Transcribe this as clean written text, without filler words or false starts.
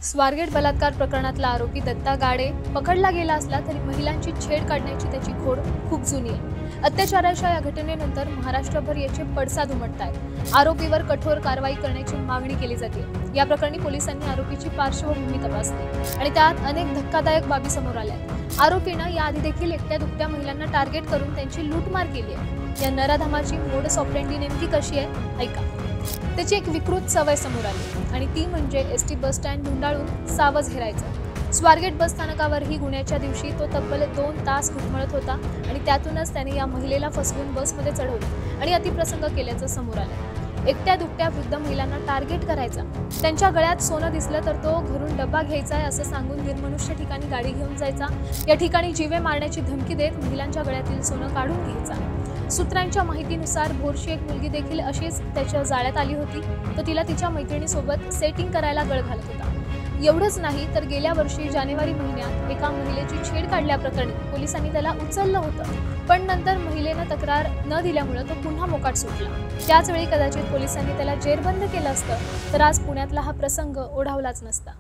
स्वारगेट बलात्कार प्रकरणातला आरोपी दत्ता गाडे पकडला गेला असला तरी महिलांची छेड काढण्याची त्याची खोड खूप जुनी आहे। अत्याचाराच्या या घटनेनंतर महाराष्ट्रभर याचे पडसाद उमटतायत। आरोपीवर कठोर कारवाई करण्याची मागणी केली जाते। या प्रकरणी पोलिसांनी आरोपीची पार्श्वभूमी तपासली आणि त्यात अनेक धक्कादायक बाबी समोर आल्या। आरोपीनं याआधी देखील एकट्या दुकट्या महिलांना टार्गेट करून त्यांची लूटमार केली आहे। या नराधमाची मोडस ऑपरेंडी नेमकी कशी आहे ऐका। त्याची एक विकृत सवय समोर आली आणि ती म्हणजे एसटी बस स्टँड धुंडाळून सावज हेरायचं। स्वारगेट बस स्थानकावरही गुन्ह्याच्या दिवशी तो तब्बल 2 तास घुटमळत होता आणि त्यातूनच त्याने या महिलेला फसवून बसमध्ये चढवलं आणि अतिप्रसंग केल्याचं समोर आलं। एकट्या दुकट्या वृद्ध महिलांना टार्गेट करायचा, त्यांच्या गळ्यात सोनं दिसलं तर तो घरून डब्बा घ्यायचा आहे असं सांगून निर्मनुष्य ठिकाणी गाडी घेऊन जायचा। या ठिकाणी जीवे मारण्याची धमकी देत महिलांच्या गळ्यातील सोनं काढून घ्यायचा। सूत्रांच्या माहितीनुसार भोरशी एक मुलगी देखील अशीच त्याच्या जाळ्यात आली होती। तो तिला तिच्या मैत्रिणीसोबत सेटिंग करायला गळ घालत होता। एवढंच नाही तर गेल्या वर्षी जानेवारी महिन्यात एका महिलेची छेड काढल्याप्रकरणी पोलिसांनी त्याला उचललं होतं, पण नंतर महिलेनं तक्रार न दिल्यामुळे तो पुन्हा मोकाट सुटला। त्याच वेळी कदाचित पोलिसांनी त्याला जेरबंद केलं असतं तर आज पुण्यातला हा प्रसंग ओढावलाच नसता।